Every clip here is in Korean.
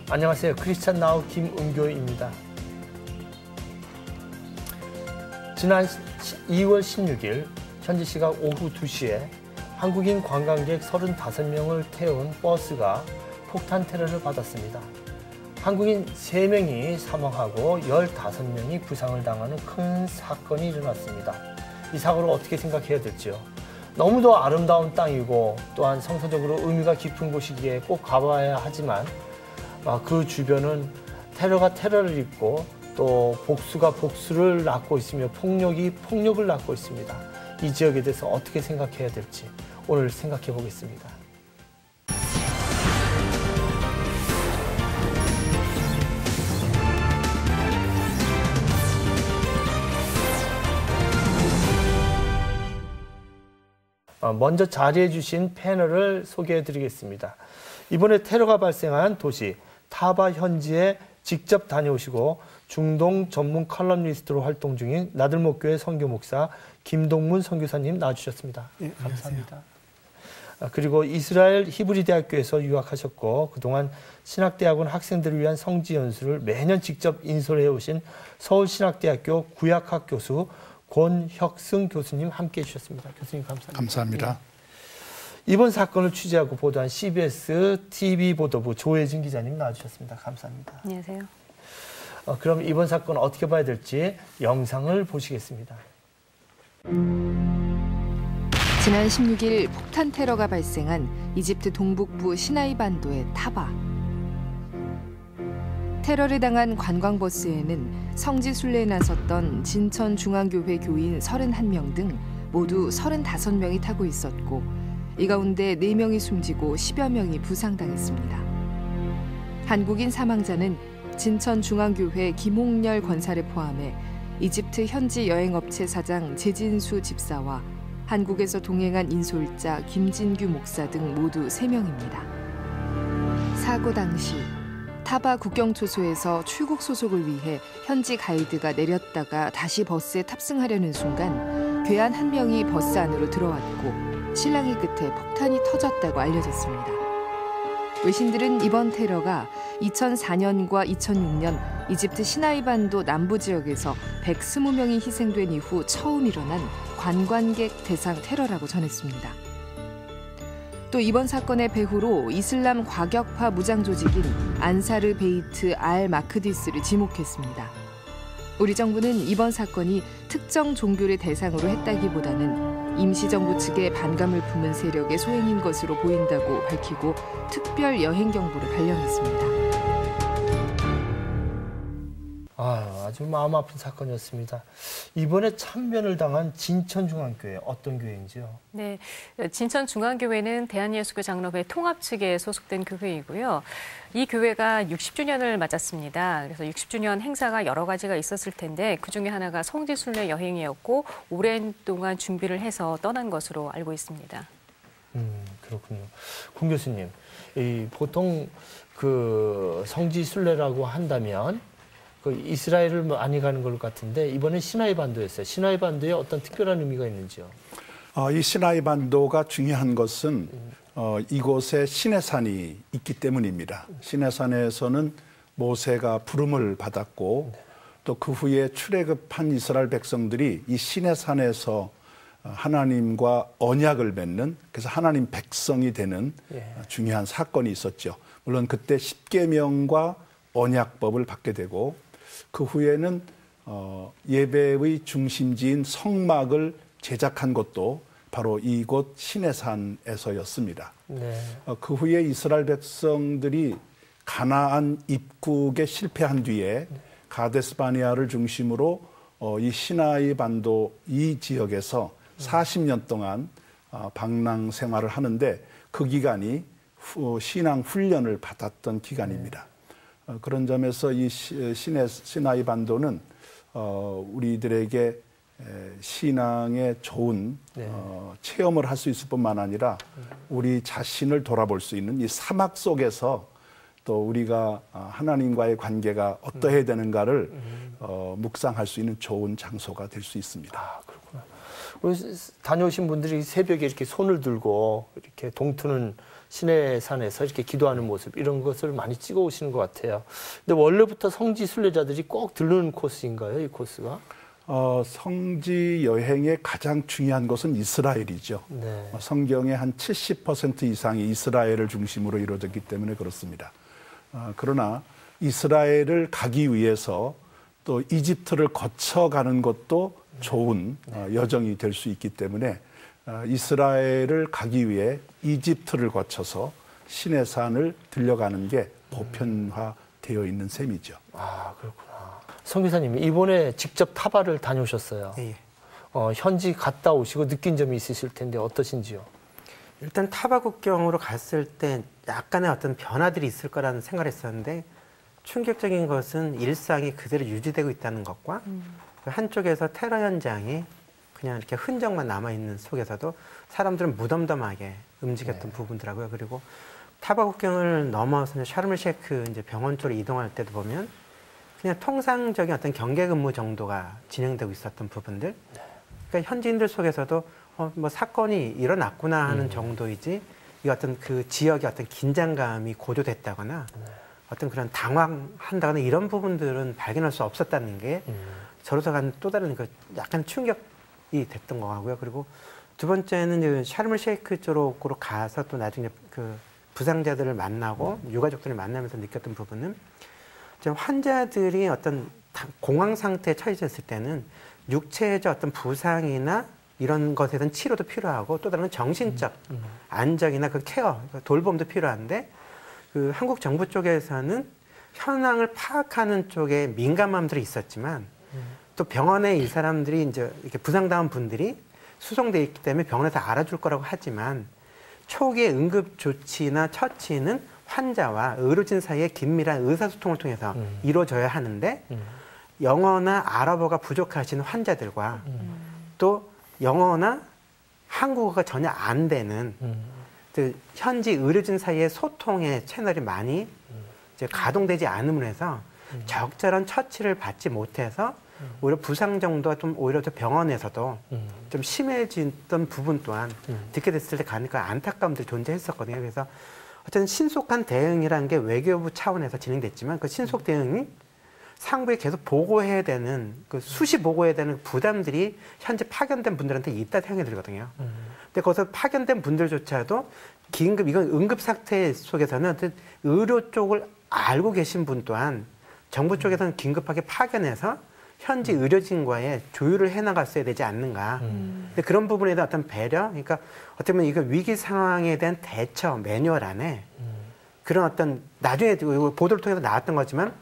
안녕하세요. 크리스찬 나우 김은교입니다. 지난 2월 16일 현지 시각 오후 2시에 한국인 관광객 35명을 태운 버스가 폭탄 테러를 받았습니다. 한국인 3명이 사망하고 15명이 부상을 당하는 큰 사건이 일어났습니다. 이 사고를 어떻게 생각해야 될지요? 너무도 아름다운 땅이고 또한 성서적으로 의미가 깊은 곳이기에 꼭 가봐야 하지만 그 주변은 테러가 테러를 잇고 또 복수가 복수를 낳고 있으며 폭력이 폭력을 낳고 있습니다. 이 지역에 대해서 어떻게 생각해야 될지 오늘 생각해 보겠습니다. 먼저 자리해 주신 패널을 소개해 드리겠습니다. 이번에 테러가 발생한 도시 타바 현지에 직접 다녀오시고 중동 전문 칼럼니스트로 활동 중인 나들목교회 선교 목사 김동문 선교사님 나와주셨습니다. 네, 감사합니다. 그리고 이스라엘 히브리 대학교에서 유학하셨고 그동안 신학대학원 학생들을 위한 성지 연수를 매년 직접 인솔해 오신 서울신학대학교 구약학 교수 권혁승 교수님 함께해 주셨습니다. 교수님 감사합니다. 감사합니다. 네. 이번 사건을 취재하고 보도한 CBS TV 보도부 조혜진 기자님 나와주셨습니다. 감사합니다. 안녕하세요. 그럼 이번 사건 어떻게 봐야 될지 영상을 보시겠습니다. 지난 16일 폭탄 테러가 발생한 이집트 동북부 시나이 반도의 타바. 테러를 당한 관광버스에는 성지 순례에 나섰던 진천중앙교회 교인 31명 등 모두 35명이 타고 있었고 이 가운데 4명이 숨지고 10여 명이 부상당했습니다. 한국인 사망자는 진천중앙교회 김홍렬 권사를 포함해 이집트 현지 여행업체 사장 제진수 집사와 한국에서 동행한 인솔자 김진규 목사 등 모두 3명입니다. 사고 당시 타바 국경초소에서 출국 소속을 위해 현지 가이드가 내렸다가 다시 버스에 탑승하려는 순간 괴한 한 명이 버스 안으로 들어왔고 실랑이 끝에 폭탄이 터졌다고 알려졌습니다. 외신들은 이번 테러가 2004년과 2006년 이집트 시나이 반도 남부 지역에서 120명이 희생된 이후 처음 일어난 관광객 대상 테러라고 전했습니다. 또 이번 사건의 배후로 이슬람 과격파 무장 조직인 안사르 베이트 알 마크디스를 지목했습니다. 우리 정부는 이번 사건이 특정 종교를 대상으로 했다기보다는 임시정부 측의 반감을 품은 세력의 소행인 것으로 보인다고 밝히고 특별 여행 경보를 발령했습니다. 아주 마음 아픈 사건이었습니다. 이번에 참변을 당한 진천중앙교회 어떤 교회인지요? 네, 진천중앙교회는 대한예수교 장로회 통합 측에 소속된 교회이고요. 이 교회가 60주년을 맞았습니다. 그래서 60주년 행사가 여러 가지가 있었을 텐데 그중에 하나가 성지순례 여행이었고 오랜 동안 준비를 해서 떠난 것으로 알고 있습니다. 그렇군요. 권 교수님, 보통 그 성지순례라고 한다면 그 이스라엘을 많이 가는 것 같은데 이번엔 시나이 반도였어요. 시나이 반도에 어떤 특별한 의미가 있는지요? 이 시나이 반도가 중요한 것은 이곳에 시내산이 있기 때문입니다. 시내산에서는 모세가 부름을 받았고 또 그 후에 출애굽한 이스라엘 백성들이 이 시내산에서 하나님과 언약을 맺는 그래서 하나님 백성이 되는 중요한 사건이 있었죠. 물론 그때 십계명과 언약법을 받게 되고 그 후에는 예배의 중심지인 성막을 제작한 것도 바로 이곳 시내산에서였습니다. 네. 그 후에 이스라엘 백성들이 가나안 입국에 실패한 뒤에 가데스바니아를 중심으로 이 시나이 반도 이 지역에서 40년 동안 방랑 생활을 하는데 그 기간이 신앙 훈련을 받았던 기간입니다. 그런 점에서 이 시나이 반도는 우리들에게 신앙의 좋은 체험을 할 수 있을 뿐만 아니라 우리 자신을 돌아볼 수 있는 이 사막 속에서 또 우리가 하나님과의 관계가 어떠해야 되는가를 묵상할 수 있는 좋은 장소가 될 수 있습니다. 아, 그렇구나. 다녀오신 분들이 새벽에 이렇게 손을 들고 이렇게 동트는 시내산에서 이렇게 기도하는 모습 이런 것을 많이 찍어 오시는 것 같아요. 근데 원래부터 성지 순례자들이 꼭 들르는 코스인가요, 이 코스가? 성지 여행의 가장 중요한 것은 이스라엘이죠. 네. 성경의 한 70% 이상이 이스라엘을 중심으로 이루어졌기 때문에 그렇습니다. 그러나 이스라엘을 가기 위해서 또 이집트를 거쳐가는 것도 좋은 여정이 될 수 있기 때문에 이스라엘을 가기 위해 이집트를 거쳐서 시내산을 들려가는 게 보편화되어 있는 셈이죠. 아, 그렇구나. 성 기사님, 이번에 직접 타바를 다녀오셨어요. 예. 현지 갔다 오시고 느낀 점이 있으실 텐데 어떠신지요? 일단 타바 국경으로 갔을 때 약간의 어떤 변화들이 있을 거라는 생각을 했었는데 충격적인 것은 일상이 그대로 유지되고 있다는 것과 한쪽에서 테러 현장이 그냥 이렇게 흔적만 남아있는 속에서도 사람들은 무덤덤하게 움직였던 부분들하고요. 그리고 타바 국경을 넘어서 샤르멜-셰이크 이제 병원 쪽으로 이동할 때도 보면 그냥 통상적인 어떤 경계 근무 정도가 진행되고 있었던 부분들. 그러니까 현지인들 속에서도 뭐 사건이 일어났구나 하는 정도이지 이 어떤 그 지역의 어떤 긴장감이 고조됐다거나 어떤 그런 당황한다거나 이런 부분들은 발견할 수 없었다는 게 저로서 간 또 다른 그 약간 충격이 됐던 거 같고요. 그리고 두 번째는 이제 샤르멜-셰이크 쪽으로 가서 또 나중에 그 부상자들을 만나고 유가족들을 만나면서 느꼈던 부분은 환자들이 어떤 공황 상태에 처해졌을 때는 육체적 어떤 부상이나 이런 것에 대한 치료도 필요하고 또 다른 정신적 안정이나 그 케어, 돌봄도 필요한데 그 한국 정부 쪽에서는 현황을 파악하는 쪽에 민감함들이 있었지만 또 병원에 이 사람들이 이제 이렇게 부상당한 분들이 수송돼 있기 때문에 병원에서 알아줄 거라고 하지만 초기의 응급 조치나 처치는 환자와 의료진 사이의 긴밀한 의사소통을 통해서 이루어져야 하는데 영어나 아랍어가 부족하신 환자들과 또 영어나 한국어가 전혀 안 되는 현지 의료진 사이의 소통의 채널이 많이 이제 가동되지 않음으로 해서 적절한 처치를 받지 못해서 오히려 부상 정도가 좀 오히려 병원에서도 좀 심해졌던 부분 또한 듣게 됐을 때 가니까 안타까움들이 존재했었거든요. 그래서 어쨌든 신속한 대응이라는 게 외교부 차원에서 진행됐지만 그 신속 대응이 상부에 계속 보고해야 되는 그 수시 보고해야 되는 부담들이 현재 파견된 분들한테 있다 생각이 들거든요. 근데 거기서 파견된 분들조차도 긴급 이건 응급 사태 속에서는 어떤 의료 쪽을 알고 계신 분 또한 정부 쪽에서는 긴급하게 파견해서 현지 의료진과의 조율을 해나갔어야 되지 않는가. 근데 그런 부분에 대한 어떤 배려, 그러니까 어떻게 보면 이거 위기 상황에 대한 대처 매뉴얼 안에 그런 어떤 나중에 보도를 통해서 나왔던 거지만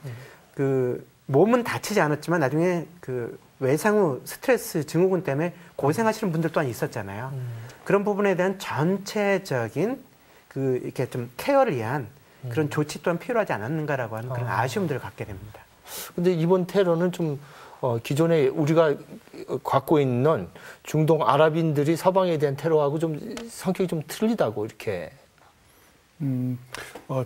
그 몸은 다치지 않았지만 나중에 그 외상후 스트레스 증후군 때문에 고생하시는 분들 또한 있었잖아요. 그런 부분에 대한 전체적인 그 이렇게 좀 케어를 위한 그런 조치 또한 필요하지 않았는가라고 하는 그런 아쉬움들을 갖게 됩니다. 근데 이번 테러는 좀 기존에 우리가 갖고 있는 중동 아랍인들이 서방에 대한 테러하고 좀 성격이 좀 틀리다고 이렇게.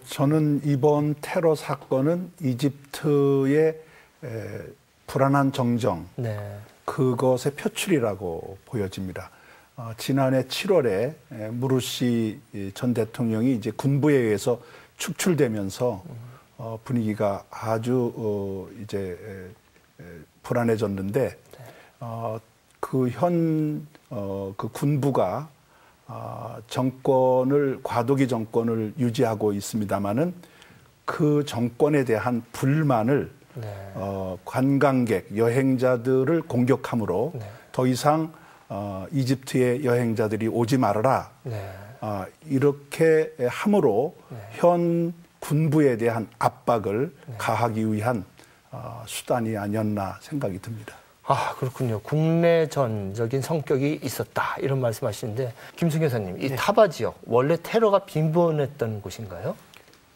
저는 이번 테러 사건은 이집트의 불안한 정정, 그것의 표출이라고 보여집니다. 지난해 7월에 무르시 전 대통령이 이제 군부에 의해서 축출되면서 분위기가 아주 이제 불안해졌는데 그 군부가 과도기 정권을 유지하고 있습니다마는 그 정권에 대한 불만을 관광객, 여행자들을 공격함으로 더 이상 이집트의 여행자들이 오지 말아라. 이렇게 함으로 현 군부에 대한 압박을 가하기 위한 수단이 아니었나 생각이 듭니다. 아, 그렇군요. 국내전적인 성격이 있었다 이런 말씀하시는데 김승 여사님, 이 타바 지역 원래 테러가 빈번했던 곳인가요?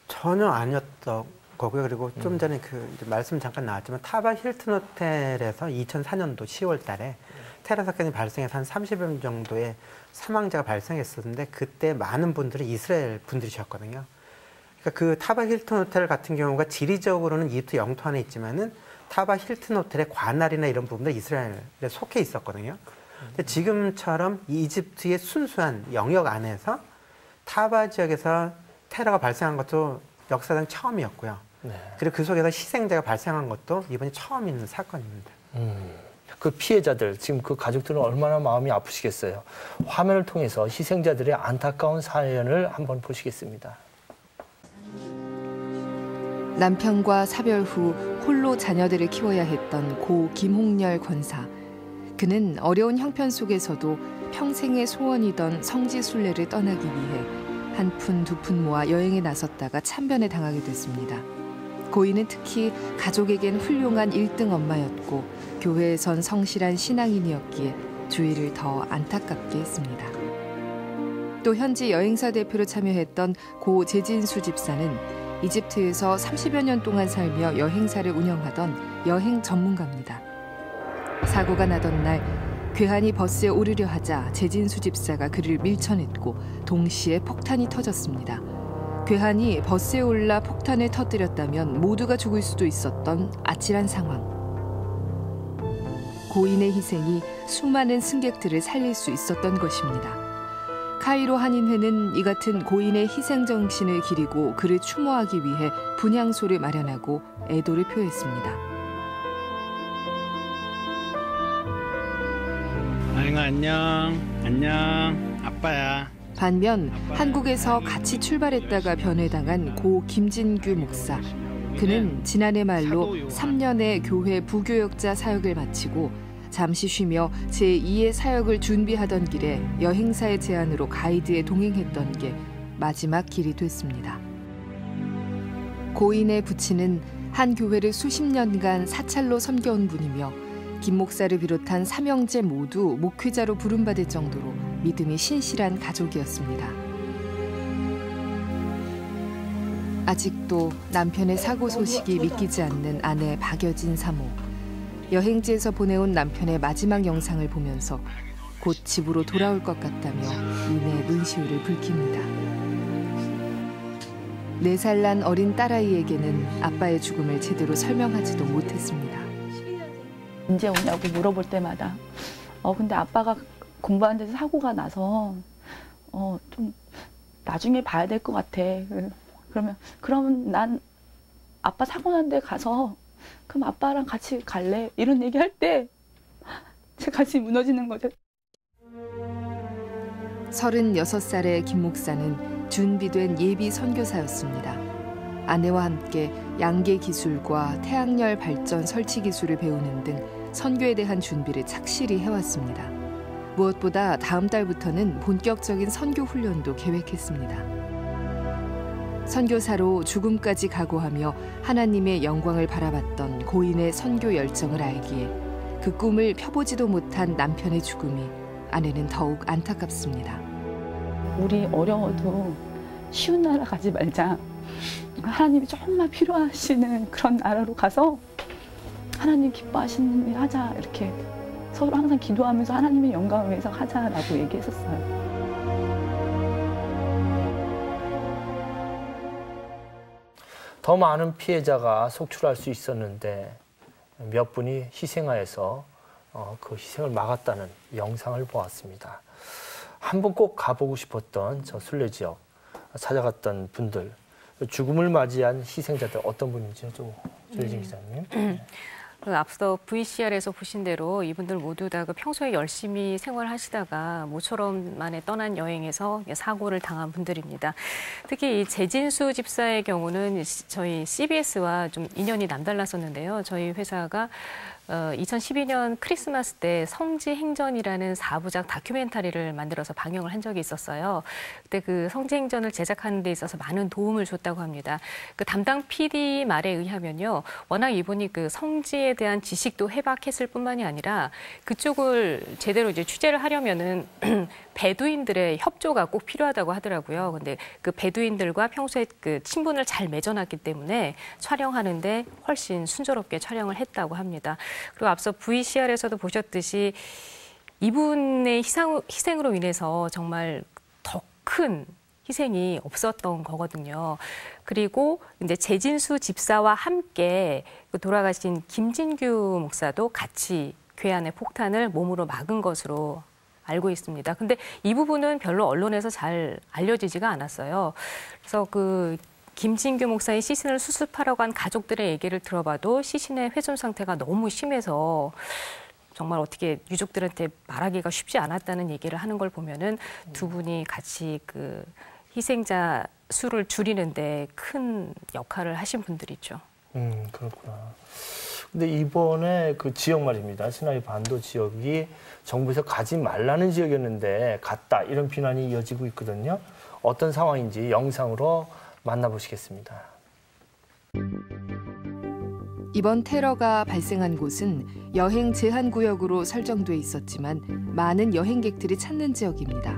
전혀 아니었던 거고요. 그리고 좀 전에 이제 말씀 잠깐 나왔지만 타바 힐튼 호텔에서 2004년도 10월 달에 테러 사건이 발생해서 한 30여 명 정도의 사망자가 발생했었는데 그때 많은 분들이 이스라엘 분들이셨거든요. 그러니까 그 타바 힐튼 호텔 같은 경우가 지리적으로는 이집트 영토 안에 있지만은 타바 힐튼 호텔의 관할이나 이런 부분들 이스라엘에 속해 있었거든요. 근데 지금처럼 이집트의 순수한 영역 안에서 타바 지역에서 테러가 발생한 것도 역사상 처음이었고요. 네. 그리고 그 속에서 희생자가 발생한 것도 이번이 처음 있는 사건입니다. 그 피해자들, 지금 그 가족들은 얼마나 마음이 아프시겠어요. 화면을 통해서 희생자들의 안타까운 사연을 한번 보시겠습니다. 남편과 사별 후 홀로 자녀들을 키워야 했던 고 김홍렬 권사. 그는 어려운 형편 속에서도 평생의 소원이던 성지순례를 떠나기 위해 한 푼 두 푼 모아 여행에 나섰다가 참변에 당하게 됐습니다. 고인은 특히 가족에겐 훌륭한 1등 엄마였고 교회에선 성실한 신앙인이었기에 주위를 더 안타깝게 했습니다. 또 현지 여행사 대표로 참여했던 고 제진수 집사는 이집트에서 30여 년 동안 살며 여행사를 운영하던 여행 전문가입니다. 사고가 나던 날 괴한이 버스에 오르려 하자 제진수 집사가 그를 밀쳐냈고 동시에 폭탄이 터졌습니다. 괴한이 버스에 올라 폭탄을 터뜨렸다면 모두가 죽을 수도 있었던 아찔한 상황. 고인의 희생이 수많은 승객들을 살릴 수 있었던 것입니다. 카이로 한인회는 이 같은 고인의 희생 정신을 기리고 그를 추모하기 위해 분향소를 마련하고 애도를 표했습니다. 아잉아 안녕 아빠야. 반면 한국에서 같이 출발했다가 변회당한 고 김진규 목사. 그는 지난해 말로 3년의 교회 부교역자 사역을 마치고 잠시 쉬며 제2의 사역을 준비하던 길에 여행사의 제안으로 가이드에 동행했던 게 마지막 길이 됐습니다. 고인의 부친은 한 교회를 수십 년간 사찰로 섬겨온 분이며 김 목사를 비롯한 삼형제 모두 목회자로 부름받을 정도로 믿음이 신실한 가족이었습니다. 아직도 남편의 사고 소식이 믿기지 않는 아내 박여진 사모. 여행지에서 보내온 남편의 마지막 영상을 보면서 곧 집으로 돌아올 것 같다며 이내 눈시울을 붉힙니다. 4살 난 어린 딸아이에게는 아빠의 죽음을 제대로 설명하지도 못했습니다. 언제 오냐고 물어볼 때마다 근데 아빠가 공부하는 데서 사고가 나서 좀 나중에 봐야 될 것 같아. 그러면 난 아빠 사고 난 데 가서 그럼 아빠랑 같이 갈래? 이런 얘기할 때 제 가슴이 무너지는 거죠. 36살의 김 목사는 준비된 예비 선교사였습니다. 아내와 함께 양계 기술과 태양열 발전 설치 기술을 배우는 등 선교에 대한 준비를 착실히 해왔습니다. 무엇보다 다음 달부터는 본격적인 선교 훈련도 계획했습니다. 선교사로 죽음까지 각오하며 하나님의 영광을 바라봤던 고인의 선교 열정을 알기에 그 꿈을 펴보지도 못한 남편의 죽음이 아내는 더욱 안타깝습니다. 우리 어려워도 쉬운 나라 가지 말자. 하나님이 조금만 필요하시는 그런 나라로 가서 하나님 기뻐하시는 일 하자. 이렇게 서로 항상 기도하면서 하나님의 영광을 위해서 하자라고 얘기했었어요. 더 많은 피해자가 속출할 수 있었는데 몇 분이 희생하여서 그 희생을 막았다는 영상을 보았습니다. 한번 꼭 가보고 싶었던 저 순례 지역 찾아갔던 분들, 죽음을 맞이한 희생자들 어떤 분인지 좀 조혜진 기자님. 앞서 VCR에서 보신 대로 이분들 모두 다 그 평소에 열심히 생활하시다가 모처럼 만에 떠난 여행에서 사고를 당한 분들입니다. 특히 이 제진수 집사의 경우는 저희 CBS와 좀 인연이 남달랐었는데요. 저희 회사가 2012년 크리스마스 때 성지 행전이라는 4부작 다큐멘터리를 만들어서 방영을 한 적이 있었어요. 그때 그 성지 행전을 제작하는 데 있어서 많은 도움을 줬다고 합니다. 그 담당 PD 말에 의하면요. 워낙 이분이 그 성지에 대한 지식도 해박했을 뿐만이 아니라 그쪽을 제대로 이제 취재를 하려면은 베두인들의 협조가 꼭 필요하다고 하더라고요. 근데 그 베두인들과 평소에 그 친분을 잘 맺어놨기 때문에 촬영하는데 훨씬 순조롭게 촬영을 했다고 합니다. 그리고 앞서 VCR에서도 보셨듯이 이분의 희생으로 인해서 정말 더 큰 희생이 없었던 거거든요. 그리고 이제 제진수 집사와 함께 돌아가신 김진규 목사도 같이 괴한의 폭탄을 몸으로 막은 것으로 알고 있습니다. 근데 이 부분은 별로 언론에서 잘 알려지지가 않았어요. 그래서 그 김진규 목사의 시신을 수습하러 간 가족들의 얘기를 들어봐도 시신의 훼손 상태가 너무 심해서 정말 어떻게 유족들한테 말하기가 쉽지 않았다는 얘기를 하는 걸 보면은 두 분이 같이 그 희생자 수를 줄이는데 큰 역할을 하신 분들이죠. 그렇구나. 근데 이번에 그 지역 말입니다. 시나이 반도 지역이 정부에서 가지 말라는 지역이었는데 갔다 이런 비난이 이어지고 있거든요. 어떤 상황인지 영상으로 만나보시겠습니다. 이번 테러가 발생한 곳은 여행 제한 구역으로 설정돼 있었지만 많은 여행객들이 찾는 지역입니다.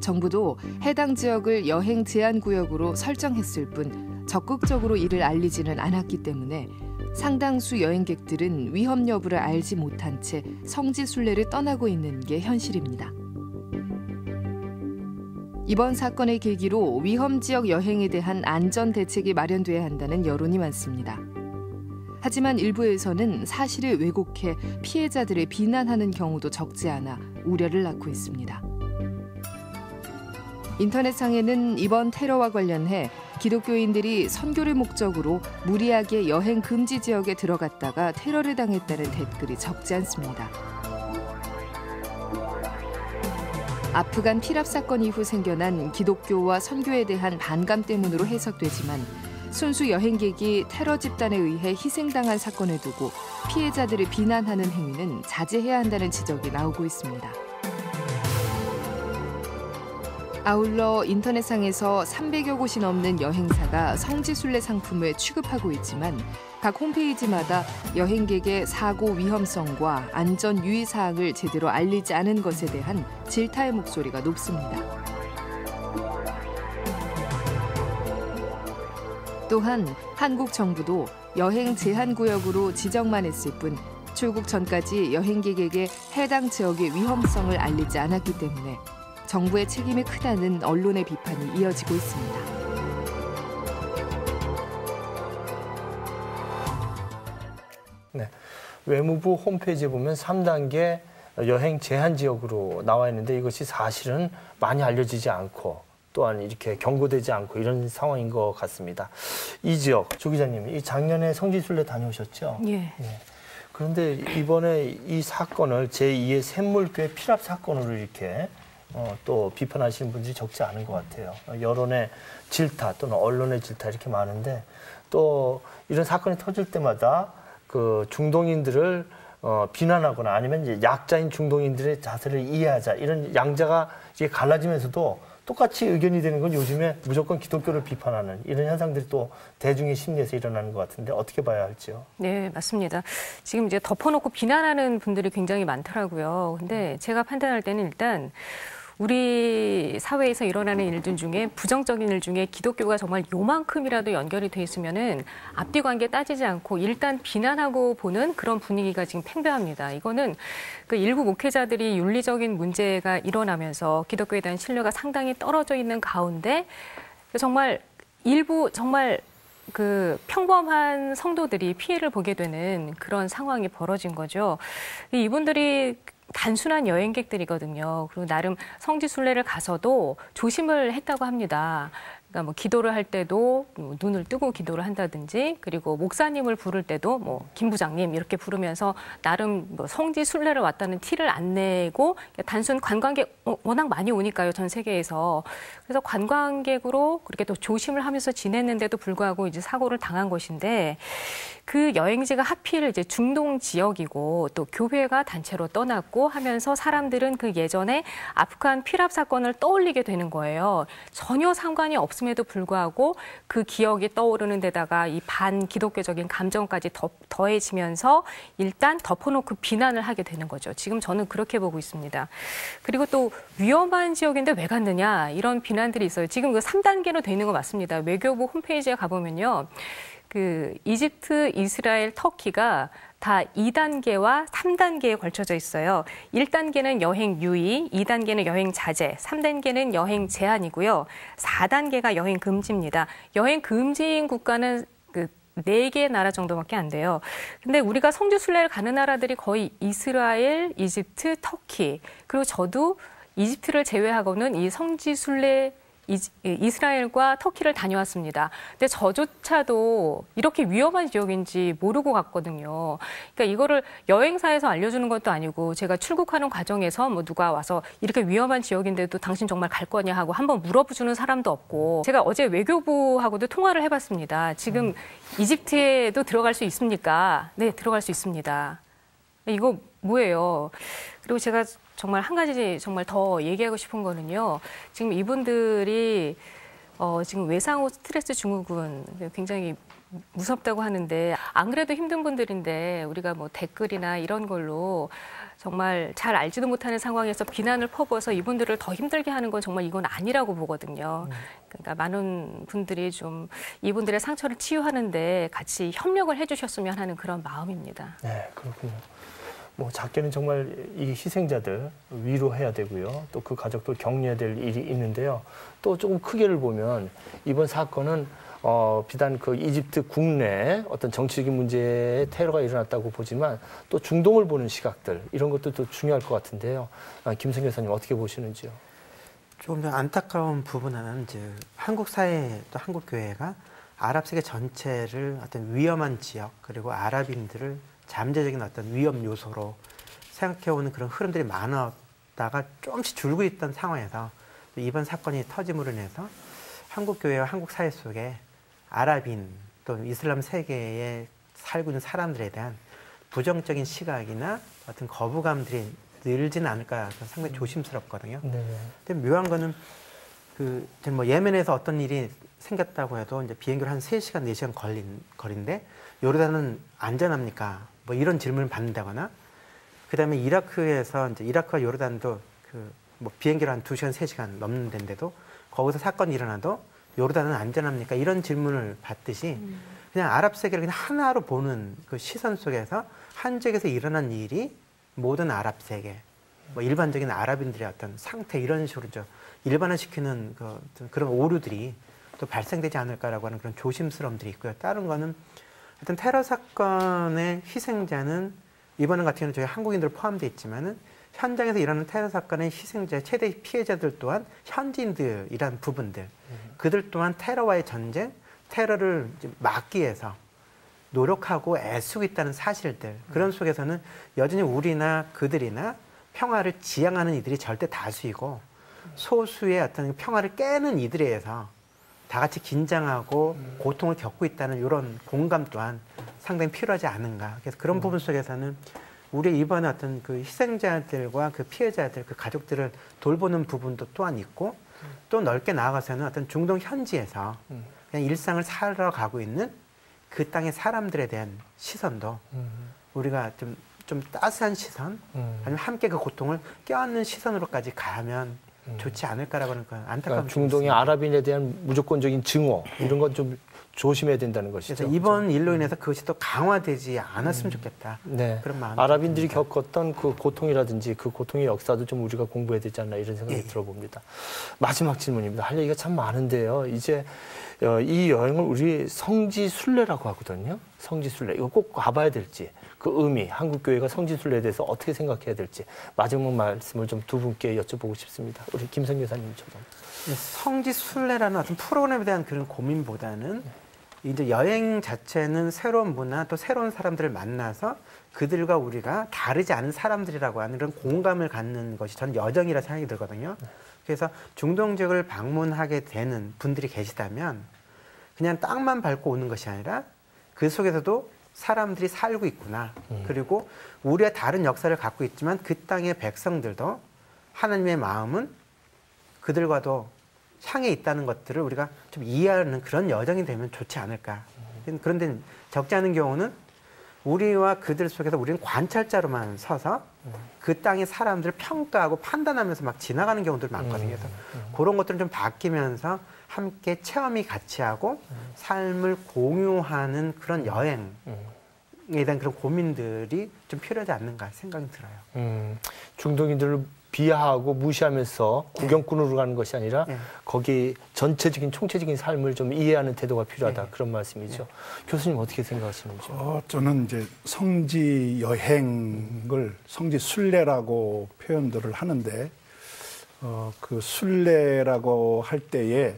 정부도 해당 지역을 여행 제한 구역으로 설정했을 뿐 적극적으로 이를 알리지는 않았기 때문에 상당수 여행객들은 위험 여부를 알지 못한 채 성지 순례를 떠나고 있는 게 현실입니다. 이번 사건의 계기로 위험 지역 여행에 대한 안전 대책이 마련돼야 한다는 여론이 많습니다. 하지만 일부에서는 사실을 왜곡해 피해자들을 비난하는 경우도 적지 않아 우려를 낳고 있습니다. 인터넷상에는 이번 테러와 관련해 기독교인들이 선교를 목적으로 무리하게 여행 금지 지역에 들어갔다가 테러를 당했다는 댓글이 적지 않습니다. 아프간 피랍 사건 이후 생겨난 기독교와 선교에 대한 반감 때문으로 해석되지만 순수 여행객이 테러 집단에 의해 희생당한 사건을 두고 피해자들을 비난하는 행위는 자제해야 한다는 지적이 나오고 있습니다. 아울러 인터넷상에서 300여 곳이 넘는 여행사가 성지순례 상품을 취급하고 있지만 각 홈페이지마다 여행객의 사고 위험성과 안전 유의사항을 제대로 알리지 않은 것에 대한 질타의 목소리가 높습니다. 또한 한국 정부도 여행 제한 구역으로 지정만 했을 뿐 출국 전까지 여행객에게 해당 지역의 위험성을 알리지 않았기 때문에 정부의 책임이 크다는 언론의 비판이 이어지고 있습니다. 네, 외무부 홈페이지에 보면 3단계 여행 제한 지역으로 나와 있는데 이것이 사실은 많이 알려지지 않고 또한 이렇게 경고되지 않고 이런 상황인 것 같습니다. 이 지역, 조 기자님, 이 작년에 성지순례 다녀오셨죠? 예. 네. 그런데 이번에 이 사건을 제2의 샘물교회 피랍 사건으로 이렇게 또 비판하시는 분들이 적지 않은 것 같아요. 여론의 질타 또는 언론의 질타 이렇게 많은데 또 이런 사건이 터질 때마다 그 중동인들을 비난하거나 아니면 이제 약자인 중동인들의 자세를 이해하자 이런 양자가 이제 갈라지면서도 똑같이 의견이 되는 건 요즘에 무조건 기독교를 비판하는 이런 현상들이 또 대중의 심리에서 일어나는 것 같은데 어떻게 봐야 할지요? 네, 맞습니다. 지금 이제 덮어놓고 비난하는 분들이 굉장히 많더라고요. 근데 제가 판단할 때는 일단 우리 사회에서 일어나는 일들 중에 부정적인 일 중에 기독교가 정말 요만큼이라도 연결이 돼 있으면은 앞뒤 관계 따지지 않고 일단 비난하고 보는 그런 분위기가 지금 팽배합니다. 이거는 그 일부 목회자들이 윤리적인 문제가 일어나면서 기독교에 대한 신뢰가 상당히 떨어져 있는 가운데 정말 일부 정말 그 평범한 성도들이 피해를 보게 되는 그런 상황이 벌어진 거죠. 이분들이 단순한 여행객들이거든요. 그리고 나름 성지순례를 가서도 조심을 했다고 합니다. 그러니까 뭐 기도를 할 때도 눈을 뜨고 기도를 한다든지, 그리고 목사님을 부를 때도 뭐 김 부장님 이렇게 부르면서 나름 뭐 성지순례를 왔다는 티를 안 내고 단순 관광객 워낙 많이 오니까요, 전 세계에서. 그래서 관광객으로 그렇게 또 조심을 하면서 지냈는데도 불구하고 이제 사고를 당한 것인데, 그 여행지가 하필 이제 중동 지역이고 또 교회가 단체로 떠났고 하면서 사람들은 그 예전에 아프간 피랍 사건을 떠올리게 되는 거예요. 전혀 상관이 없음에도 불구하고 그 기억이 떠오르는 데다가 이 반기독교적인 감정까지 더해지면서 일단 덮어놓고 비난을 하게 되는 거죠. 지금 저는 그렇게 보고 있습니다. 그리고 또 위험한 지역인데 왜 갔느냐 이런 비난들이 있어요. 지금 그 3단계로 돼 있는 거 맞습니다. 외교부 홈페이지에 가보면요. 그 이집트, 이스라엘, 터키가 다 2단계와 3단계에 걸쳐져 있어요. 1단계는 여행 유의, 2단계는 여행 자제, 3단계는 여행 제한이고요. 4단계가 여행 금지입니다. 여행 금지인 국가는 그 4개 나라 정도밖에 안 돼요. 근데 우리가 성지 순례를 가는 나라들이 거의 이스라엘, 이집트, 터키, 그리고 저도 이집트를 제외하고는 이 성지 순례 이스라엘과 터키를 다녀왔습니다. 근데 저조차도 이렇게 위험한 지역인지 모르고 갔거든요. 그러니까 이거를 여행사에서 알려주는 것도 아니고 제가 출국하는 과정에서 뭐 누가 와서 이렇게 위험한 지역인데도 당신 정말 갈 거냐 하고 한번 물어보주는 사람도 없고, 제가 어제 외교부하고도 통화를 해봤습니다. 지금 이집트에도 들어갈 수 있습니까? 네, 들어갈 수 있습니다. 이거 뭐예요? 그리고 제가 정말 한 가지 정말 더 얘기하고 싶은 거는요. 지금 이분들이 지금 외상후 스트레스 증후군 굉장히 무섭다고 하는데, 안 그래도 힘든 분들인데 우리가 뭐 댓글이나 이런 걸로 정말 잘 알지도 못하는 상황에서 비난을 퍼부어서 이분들을 더 힘들게 하는 건 정말 이건 아니라고 보거든요. 그러니까 많은 분들이 좀 이분들의 상처를 치유하는데 같이 협력을 해주셨으면 하는 그런 마음입니다. 네, 그렇군요. 뭐 작게는 정말 이 희생자들 위로해야 되고요. 또 그 가족들 격려해야 될 일이 있는데요. 또 조금 크게를 보면 이번 사건은 비단 그 이집트 국내 어떤 정치적인 문제에 테러가 일어났다고 보지만 또 중동을 보는 시각들, 이런 것도 또 중요할 것 같은데요. 김성 교사님 어떻게 보시는지요? 조금 더 안타까운 부분은 이제 한국 사회 또 한국 교회가 아랍 세계 전체를 어떤 위험한 지역, 그리고 아랍인들을 잠재적인 어떤 위험 요소로 생각해오는 그런 흐름들이 많았다가 조금씩 줄고 있던 상황에서 이번 사건이 터짐으로 인해서 한국 교회와 한국 사회 속에 아랍인 또 이슬람 세계에 살고 있는 사람들에 대한 부정적인 시각이나 어떤 거부감들이 늘지는 않을까 상당히 조심스럽거든요. 네. 근데 묘한 거는 뭐 예멘에서 어떤 일이 생겼다고 해도 이제 비행기로 한 3시간, 4시간 걸린 거리인데 요르단은 안전합니까? 뭐 이런 질문을 받는다거나, 그 다음에 이라크에서 이제 이라크와 요르단도 뭐 비행기로 한 2시간, 3시간 넘는 데인데도 거기서 사건이 일어나도 요르단은 안전합니까? 이런 질문을 받듯이 그냥 아랍 세계를 그냥 하나로 보는 그 시선 속에서 한 지역에서 일어난 일이 모든 아랍 세계, 뭐 일반적인 아랍인들의 어떤 상태 이런 식으로 일반화시키는 그런 오류들이 또 발생되지 않을까라고 하는 그런 조심스러움들이 있고요. 다른 거는 하여튼 테러 사건의 희생자는 이번 같은 경우는 저희 한국인들 포함되어 있지만은 현장에서 일어나는 테러 사건의 희생자, 최대 피해자들 또한 현지인들이란 부분들, 그들 또한 테러와의 전쟁, 테러를 막기 위해서 노력하고 애쓰고 있다는 사실들, 그런 속에서는 여전히 우리나 그들이나 평화를 지향하는 이들이 절대 다수이고 소수의 어떤 평화를 깨는 이들에 의해서 다 같이 긴장하고 고통을 겪고 있다는 이런 공감 또한 상당히 필요하지 않은가. 그래서 그런 부분 속에서는 우리 이번에 어떤 그 희생자들과 그 피해자들, 그 가족들을 돌보는 부분도 또한 있고, 또 넓게 나아가서는 어떤 중동 현지에서 그냥 일상을 살아가고 있는 그 땅의 사람들에 대한 시선도 우리가 좀 따스한 시선, 아니면 함께 그 고통을 껴안는 시선으로까지 가면 좋지 않을까라고는 안타까운. 그러니까 중동의 아랍인에 대한 무조건적인 증오, 이런 건 좀 조심해야 된다는 것이죠. 그래서 이번 일로 인해서 그것이 또 강화되지 않았으면 좋겠다. 네. 그런 마음. 아랍인들이 겪었던 그 고통이라든지 그 고통의 역사도 좀 우리가 공부해야 되지 않나 이런 생각이 들어봅니다. 마지막 질문입니다. 할 얘기가 참 많은데요. 이제 이 여행을 우리 성지 순례라고 하거든요. 성지 순례. 이거 꼭 가봐야 될지, 그 의미, 한국 교회가 성지 순례에 대해서 어떻게 생각해야 될지 마지막 말씀을 좀 두 분께 여쭤보고 싶습니다. 우리 김성 교사님처럼. 성지 순례라는 어떤 프로그램에 대한 그런 고민보다는 이제 여행 자체는 새로운 문화 또 새로운 사람들을 만나서 그들과 우리가 다르지 않은 사람들이라고 하는 그런 공감을 갖는 것이 저는 여정이라 생각이 들거든요. 그래서 중동 지역을 방문하게 되는 분들이 계시다면 그냥 땅만 밟고 오는 것이 아니라 그 속에서도 사람들이 살고 있구나. 그리고 우리와 다른 역사를 갖고 있지만 그 땅의 백성들도 하나님의 마음은 그들과도 향해 있다는 것들을 우리가 좀 이해하는 그런 여정이 되면 좋지 않을까. 그런데 적지 않은 경우는 우리와 그들 속에서 우리는 관찰자로만 서서 그 땅의 사람들을 평가하고 판단하면서 막 지나가는 경우들이 많거든요. 그래서 그런 것들을 좀 바뀌면서 함께 체험이 같이 하고 삶을 공유하는 그런 여행에 대한 그런 고민들이 좀 필요하지 않는가 생각이 들어요. 중동인들을 비하하고 무시하면서 구경꾼으로 가는 것이 아니라 거기 전체적인 총체적인 삶을 좀 이해하는 태도가 필요하다. 그런 말씀이죠. 교수님 어떻게 생각하시는지요? 저는 이제 성지 여행을 성지 순례라고 표현들을 하는데 그 순례라고 할 때에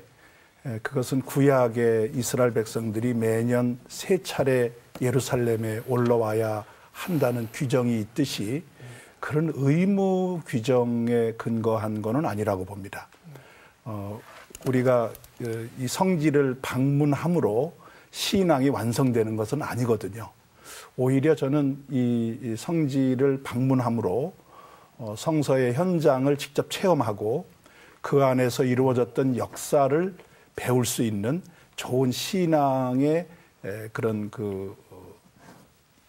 그것은 구약의 이스라엘 백성들이 매년 3차례 예루살렘에 올라와야 한다는 규정이 있듯이 그런 의무 규정에 근거한 것은 아니라고 봅니다. 우리가 이 성지를 방문함으로 신앙이 완성되는 것은 아니거든요. 오히려 저는 이 성지를 방문함으로 성서의 현장을 직접 체험하고 그 안에서 이루어졌던 역사를 배울 수 있는 좋은 신앙의 그런 그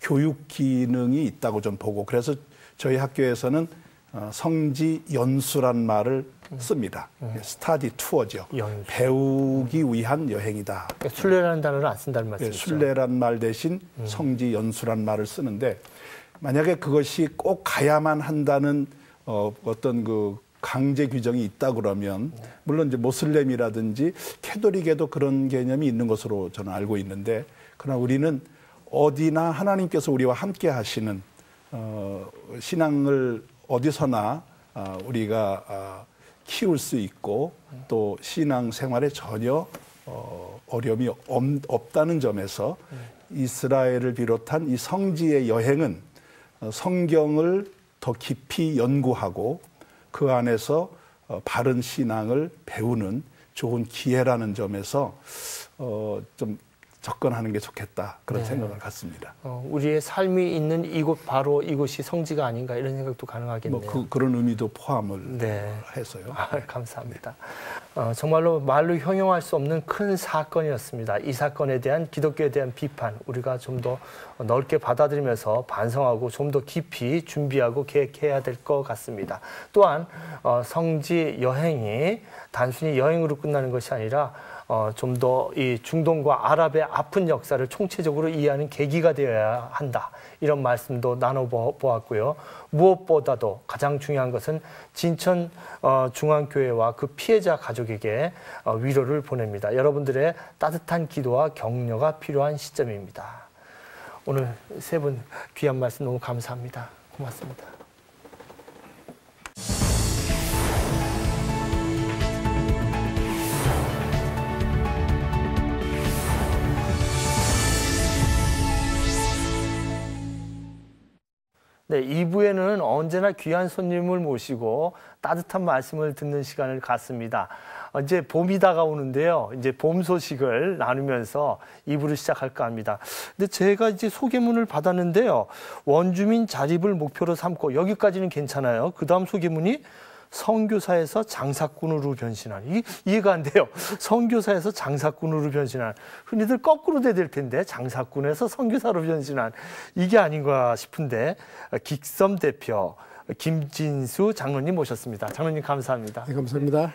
교육 기능이 있다고 좀 보고, 그래서 저희 학교에서는 성지 연수란 말을 씁니다. 스타디 투어죠. 배우기 위한 여행이다. 그러니까 순례라는 단어를 안 쓴다는 말씀이죠. 순례란 말 대신 성지 연수란 말을 쓰는데, 만약에 그것이 꼭 가야만 한다는 어떤 그 강제 규정이 있다 그러면, 물론 이제 모슬렘이라든지 캐톨릭에도 그런 개념이 있는 것으로 저는 알고 있는데, 그러나 우리는 어디나 하나님께서 우리와 함께 하시는 신앙을 어디서나 우리가 키울 수 있고 또 신앙 생활에 전혀 어려움이 없다는 점에서 이스라엘을 비롯한 이 성지의 여행은 성경을 더 깊이 연구하고 그 안에서 바른 신앙을 배우는 좋은 기회라는 점에서 좀 접근하는 게 좋겠다, 그런 생각을 갖습니다. 우리의 삶이 있는 이곳, 바로 이곳이 성지가 아닌가, 이런 생각도 가능하겠네요. 그런 의미도 포함을 해서요. 감사합니다. 정말로 말로 형용할 수 없는 큰 사건이었습니다. 이 사건에 대한 기독교에 대한 비판, 우리가 좀 더 넓게 받아들이면서 반성하고 좀 더 깊이 준비하고 계획해야 될 것 같습니다. 또한 성지 여행이 단순히 여행으로 끝나는 것이 아니라 좀 더 이 중동과 아랍의 아픈 역사를 총체적으로 이해하는 계기가 되어야 한다. 이런 말씀도 나눠보았고요. 무엇보다도 가장 중요한 것은 진천 중앙교회와 그 피해자 가족에게 위로를 보냅니다. 여러분들의 따뜻한 기도와 격려가 필요한 시점입니다. 오늘 세 분 귀한 말씀 너무 감사합니다. 고맙습니다. 네, 2부에는 언제나 귀한 손님을 모시고 따뜻한 말씀을 듣는 시간을 갖습니다. 이제 봄이 다가오는데요. 이제 봄 소식을 나누면서 2부를 시작할까 합니다. 근데 제가 이제 소개문을 받았는데요. 원주민 자립을 목표로 삼고, 여기까지는 괜찮아요. 그 다음 소개문이 선교사에서 장사꾼으로 변신한, 이해가 안 돼요. 선교사에서 장사꾼으로 변신한, 흔히들 거꾸로 돼야 될 텐데 장사꾼에서 선교사로 변신한, 이게 아닌가 싶은데 긱섬 대표 김진수 장로님 모셨습니다. 장로님 감사합니다. 네, 감사합니다.